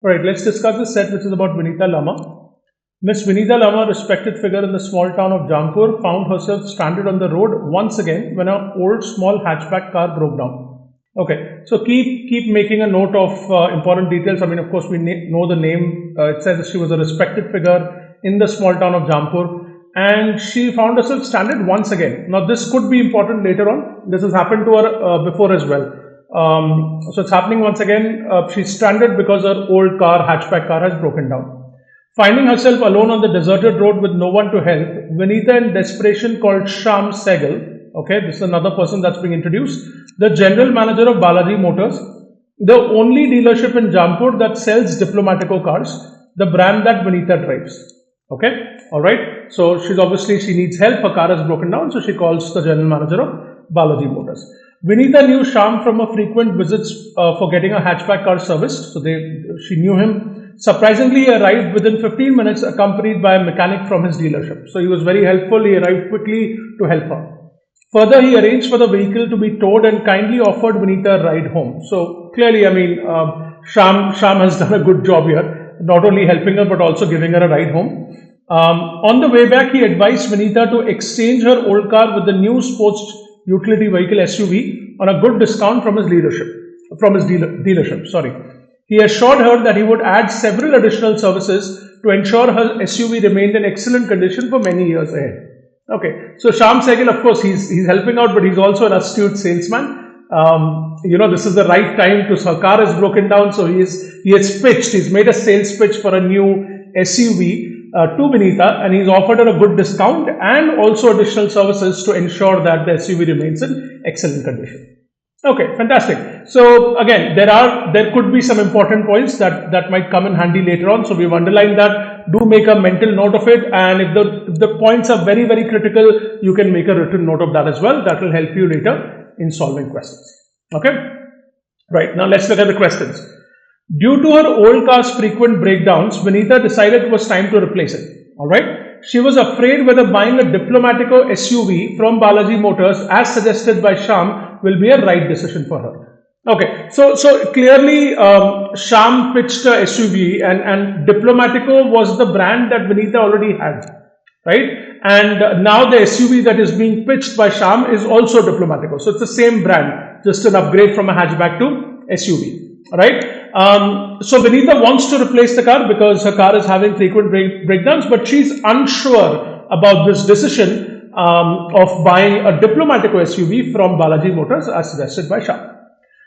Alright, let's discuss the set which is about Vineeta Lama. Ms Vineeta Lama, respected figure in the small town of Jampur, found herself stranded on the road once again when an old small hatchback car broke down. Okay, so keep making a note of important details. I mean, of course, we know the name. It says she was a respected figure in the small town of Jampur, and she found herself stranded once again. Now, this could be important later on. This has happened to her before as well. So it's happening once again. She's stranded because her old car, hatchback car, has broken down. Finding herself alone on the deserted road with no one to help, Vineeta in desperation called Shyam Sehgal. Okay, this is another person that's being introduced. The general manager of Balaji Motors, the only dealership in Jampur that sells Diplomatico cars, the brand that Vineeta drives. Okay, alright. So she needs help. Her car has broken down, so she calls the general manager of Balaji Motors. Vineeta knew Shyam from her frequent visits for getting a hatchback car serviced. So she knew him. Surprisingly, he arrived within 15 minutes accompanied by a mechanic from his dealership. So he was very helpful. He arrived quickly to help her. Further, he arranged for the vehicle to be towed and kindly offered Vineeta a ride home. So clearly, I mean, Shyam has done a good job here, not only helping her but also giving her a ride home. On the way back, he advised Vineeta to exchange her old car with the new sports utility vehicle SUV on a good discount from his dealership. Sorry. He assured her that he would add several additional services to ensure her SUV remained in excellent condition for many years ahead. Okay, so Shyam Sehgal, of course, he's helping out, but he's also an astute salesman. This is the right time to. Her car is broken down, so he has pitched. He's made a sales pitch for a new SUV to Vineeta, and he's offered her a good discount and also additional services to ensure that the SUV remains in excellent condition. Okay, fantastic. So again, there could be some important points that might come in handy later on. So we've underlined that. Do make a mental note of it, and if the points are very, very critical, you can make a written note of that as well. That will help you later in solving questions. Okay, right, now let's look at the questions. Due to her old car's frequent breakdowns, Vineeta decided it was time to replace it. Alright, she was afraid whether buying a Diplomatico SUV from Balaji Motors as suggested by Shyam will be a right decision for her. Okay, so clearly Shyam pitched a SUV and Diplomatico was the brand that Vineeta already had, right? And now the SUV that is being pitched by Shyam is also Diplomatico. So it's the same brand, just an upgrade from a hatchback to SUV, right? So Vineeta wants to replace the car because her car is having frequent breakdowns, but she's unsure about this decision of buying a Diplomatico SUV from Balaji Motors as suggested by Shyam.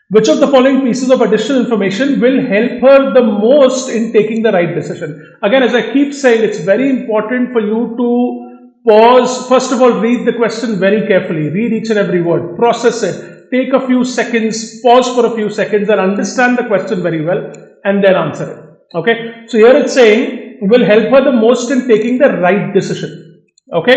Which of the following pieces of additional information will help her the most in taking the right decision? Again, as I keep saying, it's very important for you to pause. First of all, read the question very carefully. Read each and every word. Process it. Take a few seconds. Pause for a few seconds and understand the question very well and then answer it. Okay. So here it's saying will help her the most in taking the right decision. Okay.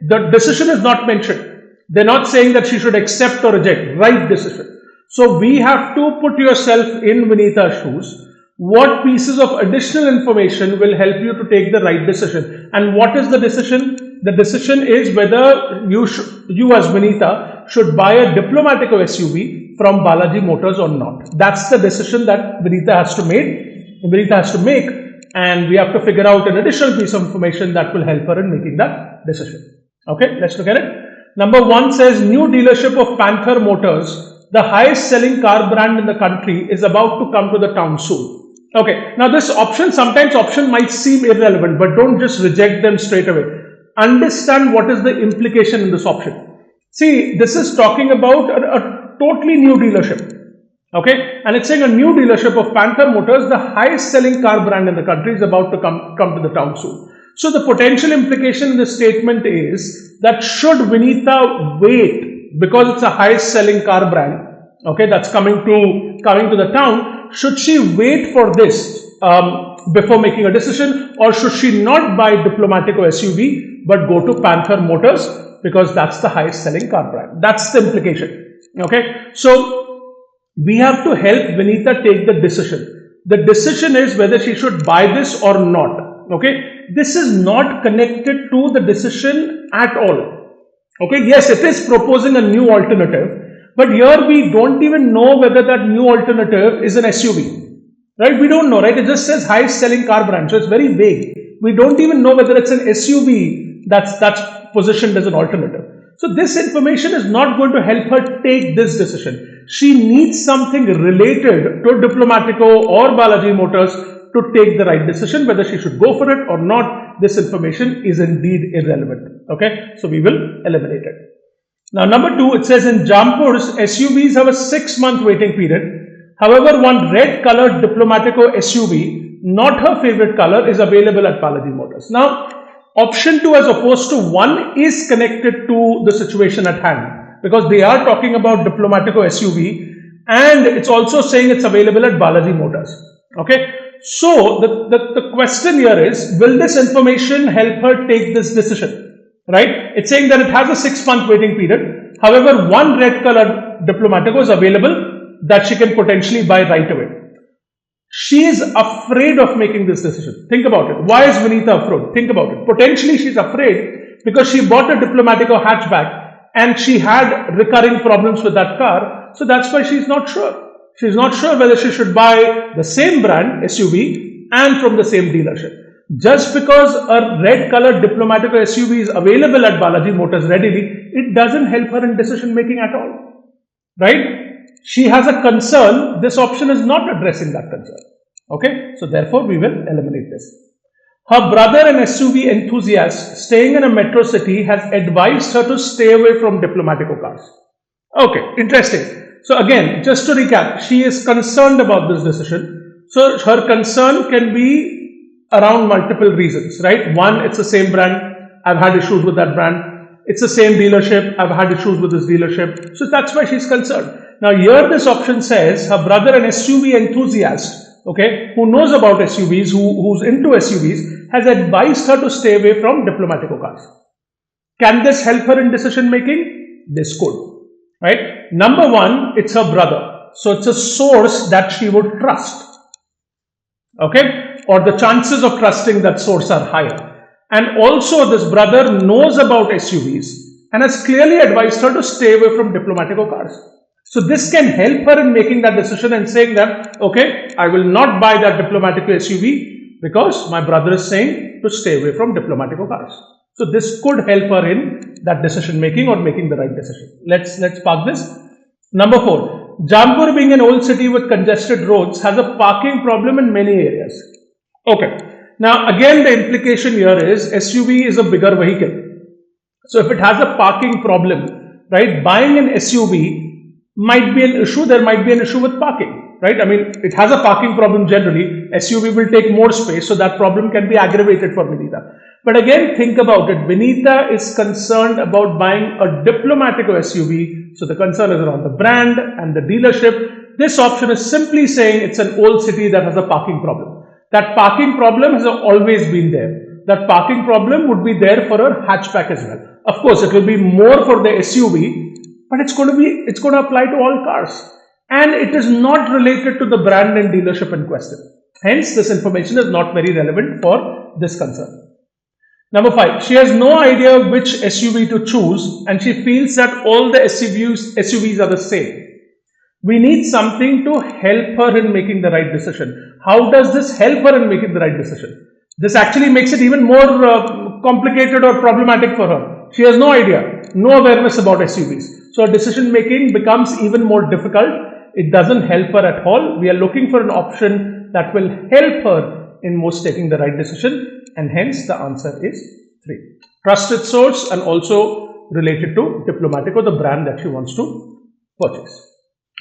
The decision is not mentioned. They're not saying that she should accept or reject. Right decision. So we have to put yourself in Vineeta's shoes. What pieces of additional information will help you to take the right decision? And what is the decision? The decision is whether you as Vineeta should buy a Diplomatico SUV from Balaji Motors or not. That's the decision that Vineeta has to make. And we have to figure out an additional piece of information that will help her in making that decision. Okay, let's look at it. Number 1 says new dealership of Panther Motors, the highest selling car brand in the country, is about to come to the town soon. Okay, now this sometimes option might seem irrelevant, but don't just reject them straight away. Understand what is the implication in this option. See, this is talking about a totally new dealership. Okay, and it's saying a new dealership of Panther Motors, the highest selling car brand in the country, is about to come to the town soon. So the potential implication in this statement is that should Vineeta wait because it's a highest selling car brand, okay, that's coming to the town, should she wait for this before making a decision, or should she not buy Diplomatico SUV but go to Panther Motors because that's the highest selling car brand? That's the implication. Okay, so we have to help Vineeta take the decision. The decision is whether she should buy this or not. Okay, this is not connected to the decision at all. Okay, yes, it is proposing a new alternative, but here we don't even know whether that new alternative is an SUV. right? We don't know, right? It just says highest selling car brand, so it's very vague. We don't even know whether it's an SUV that's positioned as an alternative. So this information is not going to help her take this decision. She needs something related to Diplomatico or Balaji Motors to take the right decision. Whether she should go for it or not, this information is indeed irrelevant. Okay, so we will eliminate it. Now, number 2, it says in Jampur's SUVs have a 6-month waiting period. However, one red colored Diplomatico SUV, not her favorite color, is available at Balaji Motors. Now, option 2 as opposed to 1 is connected to the situation at hand, because they are talking about Diplomatico SUV and it's also saying it's available at Balaji Motors. Okay, so the question here is, will this information help her take this decision? Right? It's saying that it has a 6-month waiting period. However, one red colored Diplomatico is available that she can potentially buy right away. She is afraid of making this decision. Think about it. Why is Vineeta afraid? Think about it. Potentially she's afraid because she bought a Diplomatico hatchback and she had recurring problems with that car. So that's why she's not sure. She's not sure whether she should buy the same brand SUV and from the same dealership. Just because a red colored Diplomatico SUV is available at Balaji Motors readily, it doesn't help her in decision making at all. Right? She has a concern. This option is not addressing that concern. Okay, so therefore we will eliminate this. Her brother, an SUV enthusiast staying in a metro city, has advised her to stay away from Diplomatico cars. Okay, interesting. So again, just to recap, she is concerned about this decision. So her concern can be around multiple reasons, right? One, it's the same brand. I've had issues with that brand. It's the same dealership. I've had issues with this dealership. So that's why she's concerned. Now here this option says her brother, an SUV enthusiast, okay, who knows about SUVs, who's into SUVs, has advised her to stay away from Diplomatico cars. Can this help her in decision making? This could, right? Number 1, it's her brother. So it's a source that she would trust. Okay, or the chances of trusting that source are higher. And also this brother knows about SUVs and has clearly advised her to stay away from Diplomatico cars. So this can help her in making that decision and saying that, okay, I will not buy that Diplomatico SUV because my brother is saying to stay away from Diplomatico cars. So this could help her in that decision making or making the right decision. Let's park this. Number 4, Jampur, being an old city with congested roads, has a parking problem in many areas. Okay. Now again, the implication here is SUV is a bigger vehicle. So if it has a parking problem, right, buying an SUV might be an issue. There might be an issue with parking, right? I mean, it has a parking problem generally. SUV will take more space, so that problem can be aggravated for Vineeta. But again, think about it. Vineeta is concerned about buying a Diplomatico SUV. So the concern is around the brand and the dealership. This option is simply saying it's an old city that has a parking problem. That parking problem has always been there. That parking problem would be there for a hatchback as well. Of course, it will be more for the SUV, but it's going to apply to all cars. And it is not related to the brand and dealership in question. Hence, this information is not very relevant for this concern. Number 5, she has no idea which SUV to choose and she feels that all the SUVs are the same. We need something to help her in making the right decision. How does this help her in making the right decision? This actually makes it even more complicated or problematic for her. She has no idea, no awareness about SUVs. So her decision making becomes even more difficult. It doesn't help her at all. We are looking for an option that will help her in most taking the right decision, and hence the answer is 3. Trusted source and also related to Diplomatico, the brand that she wants to purchase.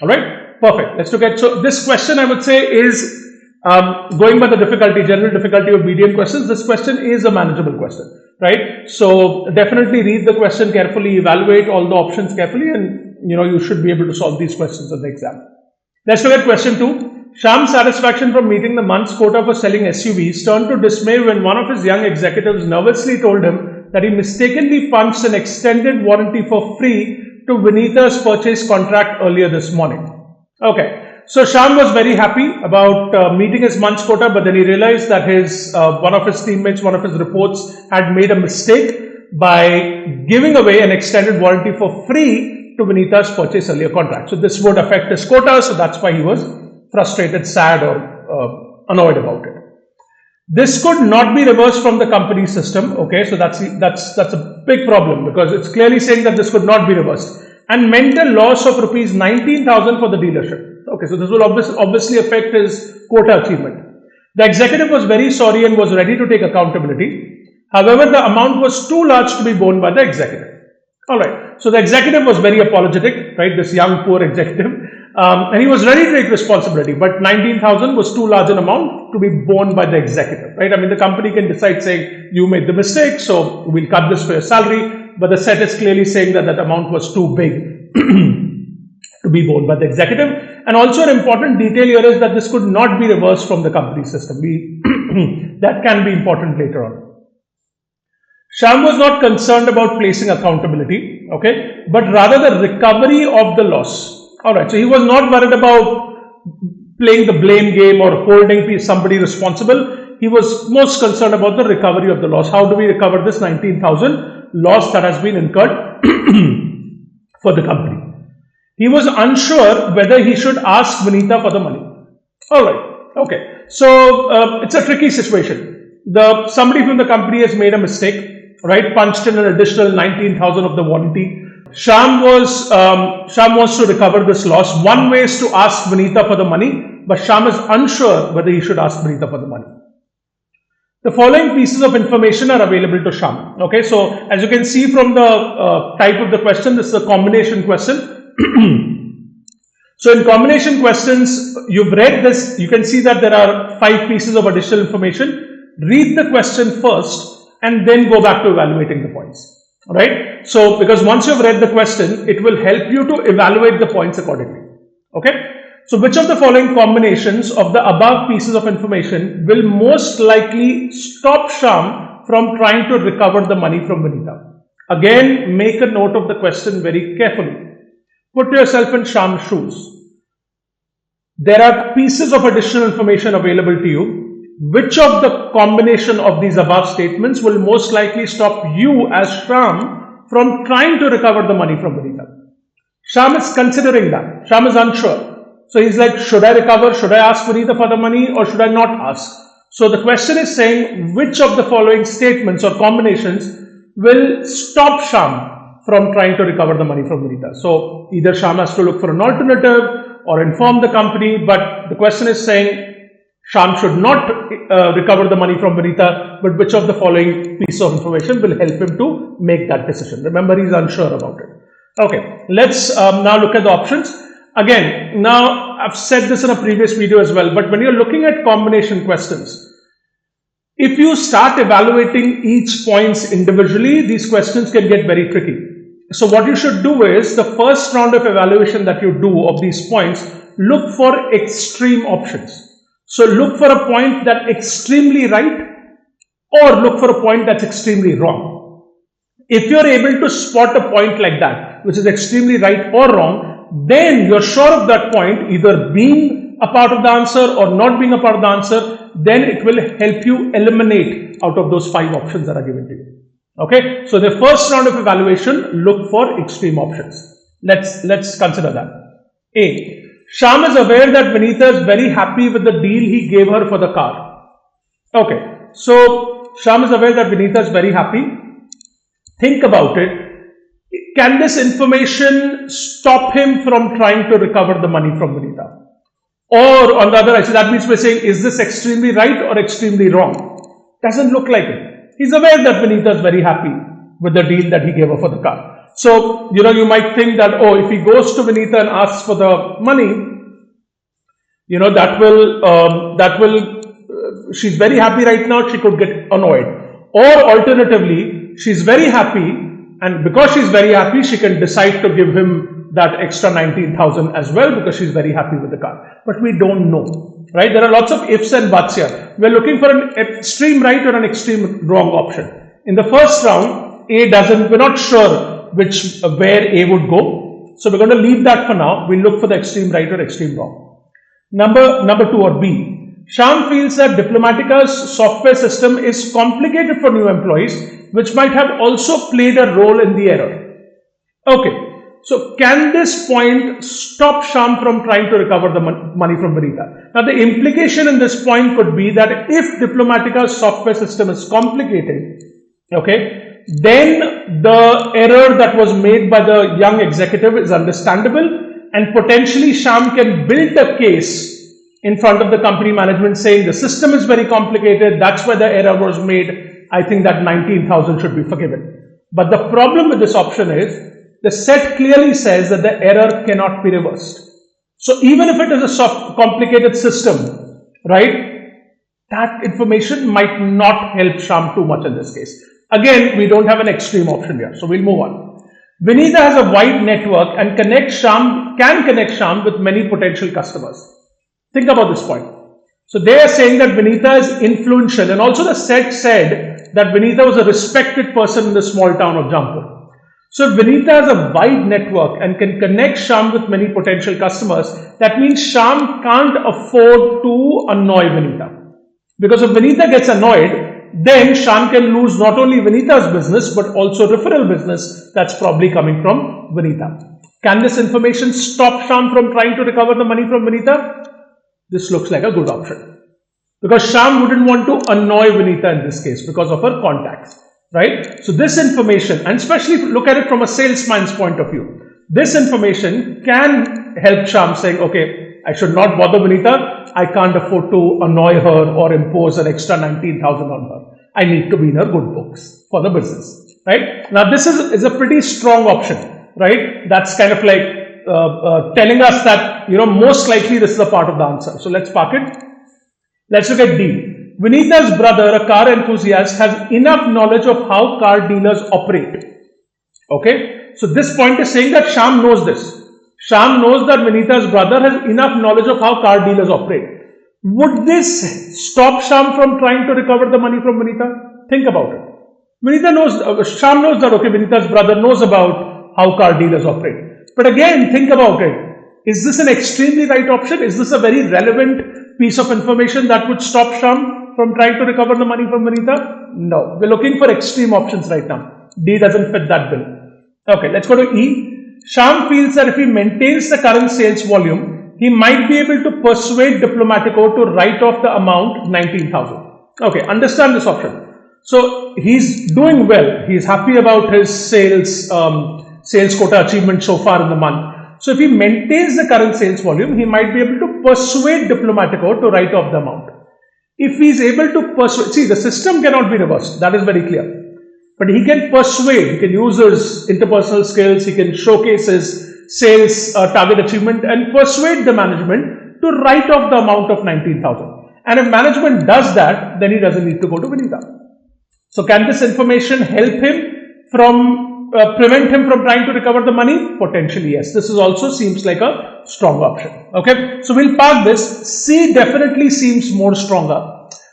Alright, perfect. Let's look at, so this question I would say is going by the difficulty, general difficulty of BDM questions, this question is a manageable question, right? So definitely read the question carefully, evaluate all the options carefully, and you should be able to solve these questions in the exam. Let's look at question 2. Shyam's satisfaction from meeting the month's quota for selling SUVs turned to dismay when one of his young executives nervously told him that he mistakenly punched an extended warranty for free to Vineeta's purchase contract earlier this morning. Okay, so Shyam was very happy about meeting his month's quota, but then he realized that one of his teammates, one of his reports, had made a mistake by giving away an extended warranty for free to Vineeta's purchase earlier contract. So this would affect his quota, so that's why he was frustrated, sad, or annoyed about it. This could not be reversed from the company system. Okay, so that's a big problem because it's clearly saying that this could not be reversed and meant a loss of rupees 19,000 for the dealership. Okay, so this will obviously affect his quota achievement. The executive was very sorry and was ready to take accountability. However, the amount was too large to be borne by the executive. All right, so the executive was very apologetic, right? This young poor executive, and he was ready to take responsibility, but 19,000 was too large an amount to be borne by the executive, right? I mean, the company can decide saying, you made the mistake, so we'll cut this for your salary, but the set is clearly saying that that amount was too big to be borne by the executive. And also an important detail here is that this could not be reversed from the company system. That can be important later on. Shyam was not concerned about placing accountability, okay, but rather the recovery of the loss. Alright, so he was not worried about playing the blame game or holding somebody responsible. He was most concerned about the recovery of the loss. How do we recover this 19,000 loss that has been incurred for the company? He was unsure whether he should ask Vineeta for the money. Alright, okay, so it's a tricky situation. Somebody from the company has made a mistake, right, punched in an additional 19,000 of the warranty. Shyam wants to recover this loss. One way is to ask Vineeta for the money, but Shyam is unsure whether he should ask Vineeta for the money. The following pieces of information are available to Shyam. Okay, so as you can see from the type of the question, this is a combination question. So in combination questions, you've read this, you can see that there are 5 pieces of additional information. Read the question first and then go back to evaluating the points. Right? So, because once you've read the question, it will help you to evaluate the points accordingly. Okay? So, which of the following combinations of the above pieces of information will most likely stop Shyam from trying to recover the money from Vineeta? Again, make a note of the question very carefully. Put yourself in Shyam's shoes. There are pieces of additional information available to you. Which of the combination of these above statements will most likely stop you as Shyam from trying to recover the money from Vineeta? Shyam is considering that. Shyam is unsure. So he's like, should I recover? Should I ask Vineeta for the money or should I not ask? So the question is saying, which of the following statements or combinations will stop Shyam from trying to recover the money from Vineeta? So either Shyam has to look for an alternative or inform the company, but the question is saying, Shyam should not recover the money from Vineeta, but which of the following piece of information will help him to make that decision? Remember, he's unsure about it. Okay, let's now look at the options. Again, now I've said this in a previous video as well, but when you're looking at combination questions, if you start evaluating each points individually, these questions can get very tricky. So what you should do is, the first round of evaluation that you do of these points, look for extreme options. So look for a point that's extremely right or look for a point that's extremely wrong. If you're able to spot a point like that, which is extremely right or wrong, then you're sure of that point either being a part of the answer or not being a part of the answer, then it will help you eliminate out of those 5 options that are given to you. Okay, so the first round of evaluation, look for extreme options. Let's consider that. A. Shyam is aware that Vineeta is very happy with the deal he gave her for the car. Okay, so Shyam is aware that Vineeta is very happy. Think about it. Can this information stop him from trying to recover the money from Vineeta? Or on the other hand, so that means we're saying, is this extremely right or extremely wrong? Doesn't look like it. He's aware that Vineeta is very happy with the deal that he gave her for the car. So, you might think that, oh, if he goes to Vineeta and asks for the money, she's very happy right now, she could get annoyed. Or alternatively, she's very happy, and because she's very happy, she can decide to give him that extra 19,000 as well because she's very happy with the car. But we don't know, right? There are lots of ifs and buts here. We're looking for an extreme right or an extreme wrong option. In the first round, we're not sure where A would go. So we're going to leave that for now. We'll look for the extreme right or extreme wrong. Number 2 or B. Shyam feels that Diplomatica's software system is complicated for new employees, which might have also played a role in the error. Okay. So can this point stop Shyam from trying to recover the money from Vineeta? Now the implication in this point could be that if Diplomatica's software system is complicated, okay, then the error that was made by the young executive is understandable, and potentially Shyam can build a case in front of the company management saying the system is very complicated, that's why the error was made. I think that 19,000 should be forgiven. But the problem with this option is the set clearly says that the error cannot be reversed. So even if it is a complicated system, right, that information might not help Shyam too much in this case. Again, we don't have an extreme option here, so we'll move on. Vineeta has a wide network and can connect Shyam with many potential customers. Think about this point. So they are saying that Vineeta is influential, and also the set said that Vineeta was a respected person in the small town of Jampur. So if Vineeta has a wide network and can connect Shyam with many potential customers, that means Shyam can't afford to annoy Vineeta. Because if Vineeta gets annoyed, then Shyam can lose not only Vineeta's business but also referral business that's probably coming from Vineeta. Can this information stop Shyam from trying to recover the money from Vineeta? This looks like a good option. Because Shyam wouldn't want to annoy Vineeta in this case because of her contacts, right? So this information, and especially look at it from a salesman's point of view, this information can help Shyam saying, okay, I should not bother Vineeta. I can't afford to annoy her or impose an extra 19,000 on her. I need to be in her good books for the business, right? Now this is a pretty strong option, right? That's kind of like telling us that, most likely this is a part of the answer. So let's park it. Let's look at D. Vineeta's brother, a car enthusiast, has enough knowledge of how car dealers operate. Okay. So this point is saying that Shyam knows this. Shyam knows that Vineeta's brother has enough knowledge of how car dealers operate. Would this stop Shyam from trying to recover the money from Vineeta? Think about it. Shyam knows that, okay, Vineeta's brother knows about how car dealers operate. But again, think about it. Is this an extremely right option? Is this a very relevant piece of information that would stop Shyam from trying to recover the money from Vineeta? No. We're looking for extreme options right now. D doesn't fit that bill. Okay, let's go to E. Shyam feels that if he maintains the current sales volume, he might be able to persuade Diplomatico to write off the amount 19,000. Okay, understand this option. So he's doing well. He's happy about his sales quota achievement so far in the month. So if he maintains the current sales volume, he might be able to persuade Diplomatico to write off the amount. If he's able to persuade, see, the system cannot be reversed. That is very clear. But he can persuade, he can use his interpersonal skills, he can showcase his sales target achievement and persuade the management to write off the amount of 19,000. And if management does that, then he doesn't need to go to Vineeta. So can this information help him prevent him from trying to recover the money? Potentially, yes. This is also seems like a strong option. Okay, so we'll park this. C definitely seems more stronger.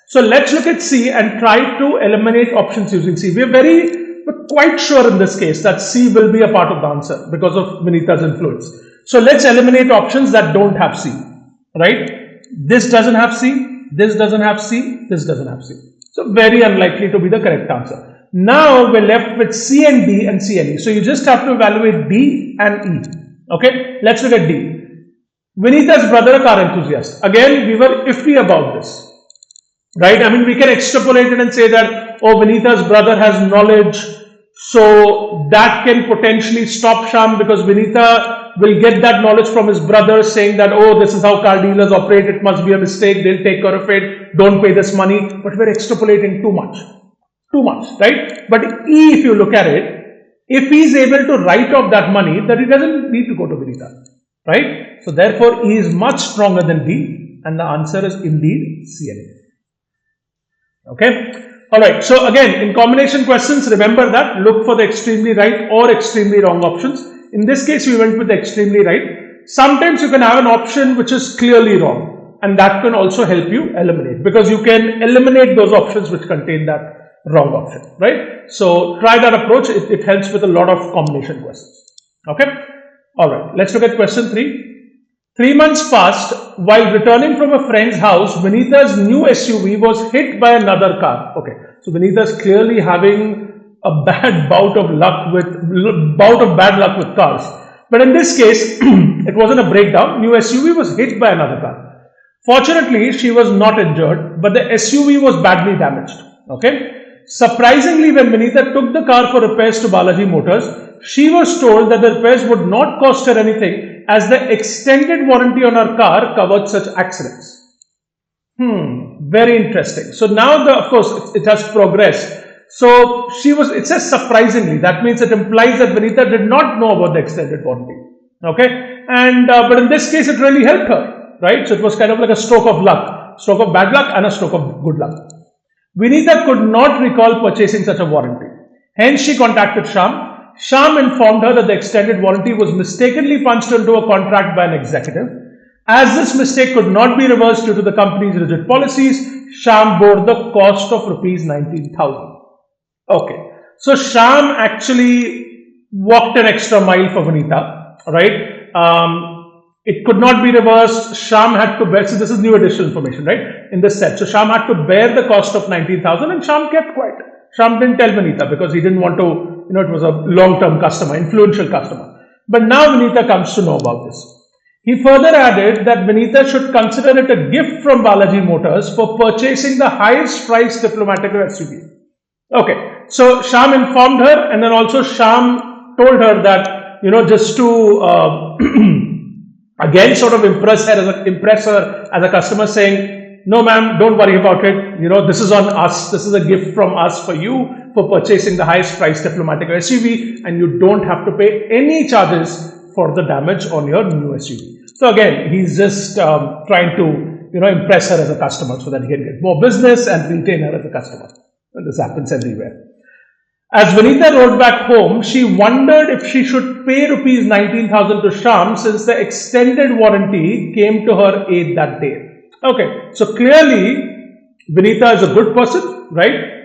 So let's look at C and try to eliminate options using C. We're quite sure in this case that C will be a part of the answer because of Vineeta's influence. So let's eliminate options that don't have C, right? This doesn't have C, this doesn't have C, this doesn't have C. So very unlikely to be the correct answer. Now we're left with C and D and C and E. So you just have to evaluate D and E. Okay, let's look at D. Vineeta's brother, a car enthusiast. Again, we were iffy about this. Right? I mean, we can extrapolate it and say that, oh, Vineeta's brother has knowledge, so that can potentially stop Shyam because Vineeta will get that knowledge from his brother saying that, oh, this is how car dealers operate, it must be a mistake, they'll take care of it, don't pay this money. But we're extrapolating too much, right? But E, if you look at it, if he's able to write off that money, then he doesn't need to go to Vineeta, right? So therefore, E is much stronger than D, and the answer is indeed C and E. Okay. Alright. So again, in combination questions, remember that look for the extremely right or extremely wrong options. In this case, we went with the extremely right. Sometimes you can have an option which is clearly wrong, and that can also help you eliminate, because you can eliminate those options which contain that wrong option, right? So try that approach. It helps with a lot of combination questions. Okay. Alright. Let's look at question 3. 3 months passed. While returning from a friend's house, Vineeta's new SUV was hit by another car. Okay, so Vineeta's clearly having a bad bout of bad luck with cars. But in this case, it wasn't a breakdown. New SUV was hit by another car. Fortunately, she was not injured, but the SUV was badly damaged. Okay. Surprisingly, when Vineeta took the car for repairs to Balaji Motors, she was told that the repairs would not cost her anything as the extended warranty on her car covered such accidents. Very interesting. So now, of course, it has progressed. So it says surprisingly. That means it implies that Vineeta did not know about the extended warranty. Okay. And, but in this case, it really helped her, right? So it was kind of like a stroke of luck, stroke of bad luck and a stroke of good luck. Vineeta could not recall purchasing such a warranty. Hence, she contacted Shyam. Shyam informed her that the extended warranty was mistakenly punched into a contract by an executive. As this mistake could not be reversed due to the company's rigid policies, Shyam bore the cost of rupees 19,000. Okay, so Shyam actually walked an extra mile for Vineeta, right? It could not be reversed. Shyam had to bear, so this is new additional information, right? In this set. So Shyam had to bear the cost of 19,000 and Shyam kept quiet. Shyam didn't tell Vineeta because he didn't want to, it was a long-term customer, influential customer. But now Vineeta comes to know about this. He further added that Vineeta should consider it a gift from Balaji Motors for purchasing the highest priced diplomatic SUV. Okay, so Shyam informed her, and then also Shyam told her that, just to again sort of impress her as a customer, saying, no ma'am, don't worry about it. This is on us. This is a gift from us for you for purchasing the highest priced diplomatic SUV, and you don't have to pay any charges for the damage on your new SUV. So again, he's just trying to, impress her as a customer so that he can get more business and retain her as a customer. And this happens everywhere. As Vineeta rode back home, she wondered if she should pay rupees 19,000 to Shyam since the extended warranty came to her aid that day. Okay, so clearly Vineeta is a good person, right?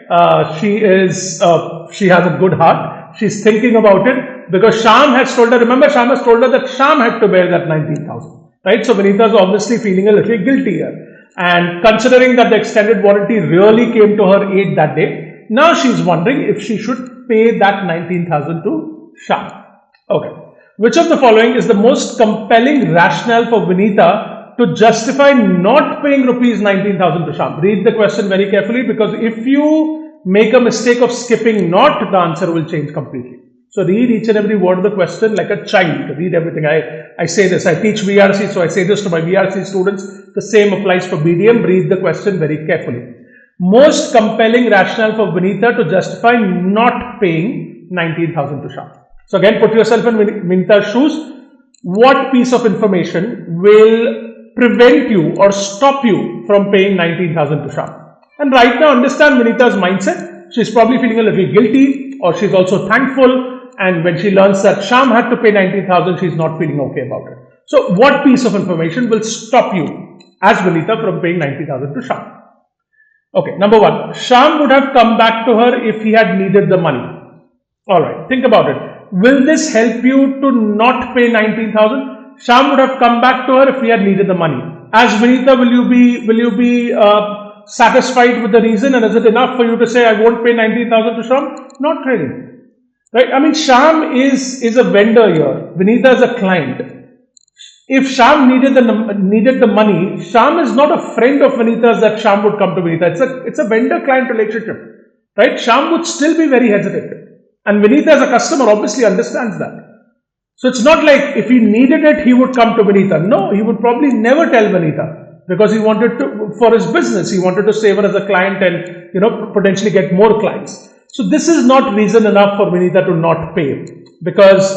She has a good heart. She's thinking about it because Shyam has told her, remember Shyam has told her that Shyam had to bear that 19,000, right? So Vineeta is obviously feeling a little guilty here. And considering that the extended warranty really came to her aid that day, now she's wondering if she should pay that 19,000 to Shyam. Okay. Which of the following is the most compelling rationale for Vineeta to justify not paying rupees 19,000 to Shyam? Read the question very carefully because if you make a mistake of skipping not, the answer will change completely. So read each and every word of the question like a child. Read everything. I say this. I teach VRC, so I say this to my VRC students. The same applies for BDM. Read the question very carefully. Most compelling rationale for Vineeta to justify not paying 19,000 to Shyam. So again, put yourself in Vineeta's shoes. What piece of information will prevent you or stop you from paying 19,000 to Shyam? And right now, understand Vineeta's mindset. She's probably feeling a little guilty, or she's also thankful. And when she learns that Shyam had to pay 19,000, she's not feeling okay about it. So what piece of information will stop you as Vineeta from paying 90,000 to Shyam? Okay, number one, Shyam would have come back to her if he had needed the money. Alright, think about it. Will this help you to not pay 19,000? Shyam would have come back to her if he had needed the money. As Vineeta, will you be satisfied with the reason, and is it enough for you to say I won't pay 19,000 to Shyam? Not really. Right? I mean, Shyam is a vendor here. Vineeta is a client. If Shyam needed the money, Shyam is not a friend of Vineeta's that Shyam would come to Vineeta. It's a vendor-client relationship. Right? Shyam would still be very hesitant. And Vineeta as a customer obviously understands that. So it's not like if he needed it, he would come to Vineeta. No, he would probably never tell Vineeta because he wanted to, for his business, he wanted to save her as a client and, potentially get more clients. So this is not reason enough for Vineeta to not pay because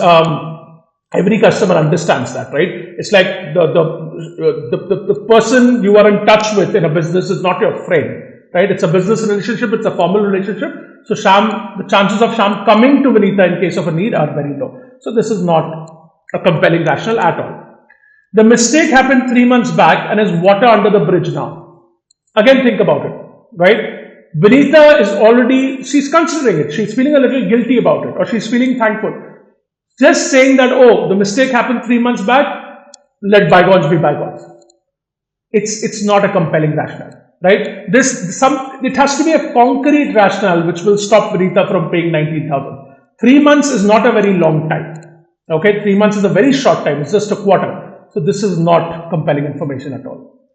every customer understands that, right? It's like the person you are in touch with in a business is not your friend, right? It's a business relationship, it's a formal relationship. So the chances of Shyam coming to Vineeta in case of a need are very low. So this is not a compelling rationale at all. The mistake happened 3 months back and is water under the bridge now. Again, think about it, right? Vineeta is already, she's considering it. She's feeling a little guilty about it, or she's feeling thankful. Just saying that, oh, the mistake happened 3 months back, let bygones be bygones. It's not a compelling rationale, right? It has to be a concrete rationale which will stop Vineeta from paying 19,000. 3 months is not a very long time. Okay, 3 months is a very short time. It's just a quarter. So this is not compelling information at all.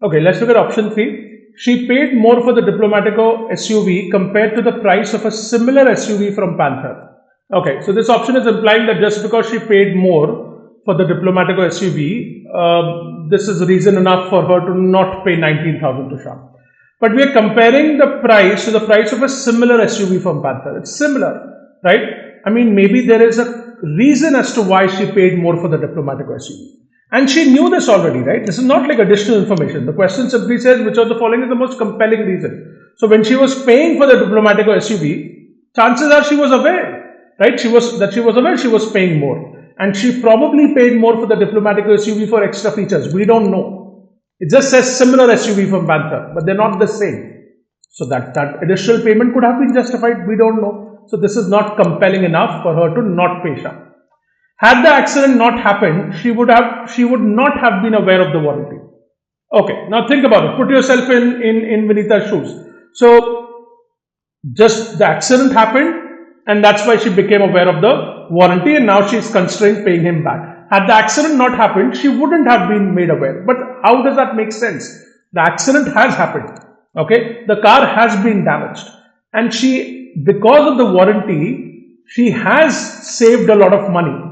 Okay, let's look at option 3. She paid more for the Diplomatico SUV compared to the price of a similar SUV from Panther. Okay, so this option is implying that just because she paid more for the Diplomatico SUV, this is reason enough for her to not pay 19,000 to Shyam. But we are comparing the price to the price of a similar SUV from Panther. It's similar, right? I mean, maybe there is a reason as to why she paid more for the Diplomatico SUV. And she knew this already, right? This is not like additional information. The question simply says which of the following is the most compelling reason. So when she was paying for the Diplomatico SUV, chances are she was aware, right? She was aware she was paying more. And she probably paid more for the Diplomatico SUV for extra features. We don't know. It just says similar SUV from Panther, but they're not the same. So that additional payment could have been justified. We don't know. So this is not compelling enough for her to not pay Shyam. Had the accident not happened, she would not have been aware of the warranty. Okay, now think about it. Put yourself in Vineeta's shoes. So just the accident happened, and that's why she became aware of the warranty, and now she's considering paying him back. Had the accident not happened, she wouldn't have been made aware. But how does that make sense? The accident has happened. Okay, the car has been damaged, and because of the warranty, she has saved a lot of money.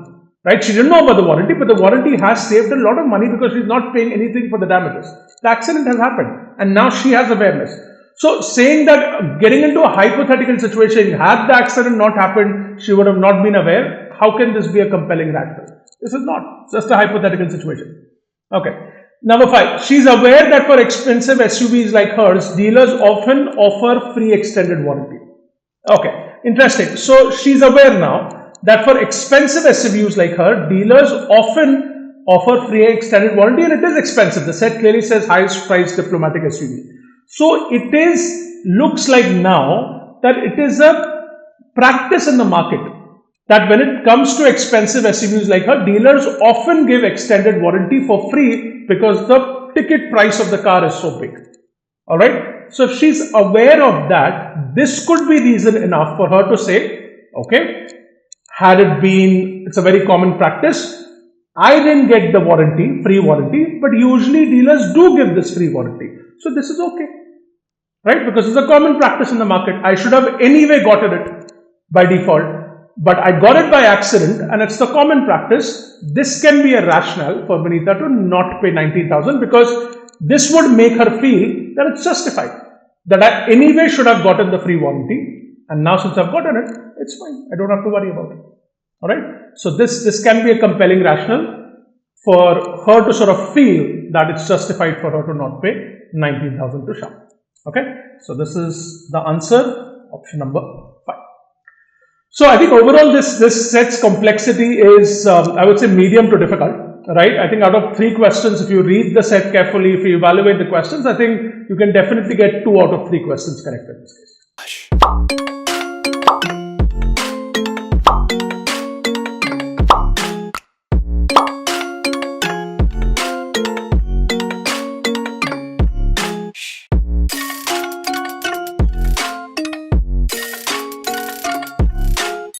Right? She didn't know about the warranty, but the warranty has saved a lot of money because she's not paying anything for the damages. The accident has happened, and now she has awareness. So saying that, getting into a hypothetical situation, had the accident not happened, she would have not been aware. How can this be a compelling rationale? This is not. It's just a hypothetical situation. Okay. Number 5. She's aware that for expensive SUVs like hers, dealers often offer free extended warranty. Okay. Interesting. So she's aware now that for expensive SUVs like her, dealers often offer free extended warranty, and it is expensive. The set clearly says highest priced diplomatic SUV. So looks like now that it is a practice in the market that when it comes to expensive SUVs like her, dealers often give extended warranty for free because the ticket price of the car is so big. Alright, so if she's aware of that, this could be reason enough for her to say, okay, had it been, it's a very common practice, I didn't get the warranty, free warranty, but usually dealers do give this free warranty. So this is okay, right? Because it's a common practice in the market. I should have anyway gotten it by default, but I got it by accident, and it's the common practice. This can be a rationale for Vineeta to not pay 19,000 because this would make her feel that it's justified, that I anyway should have gotten the free warranty. And now since I've gotten it, it's fine. I don't have to worry about it. Alright. So this can be a compelling rationale for her to sort of feel that it's justified for her to not pay 19,000 to Shyam. Okay. So this is the answer, option number 5. So I think overall this set's complexity is, I would say, medium to difficult. Right? I think out of 3 questions, if you read the set carefully, if you evaluate the questions, I think you can definitely get 2 out of 3 questions correct in this case.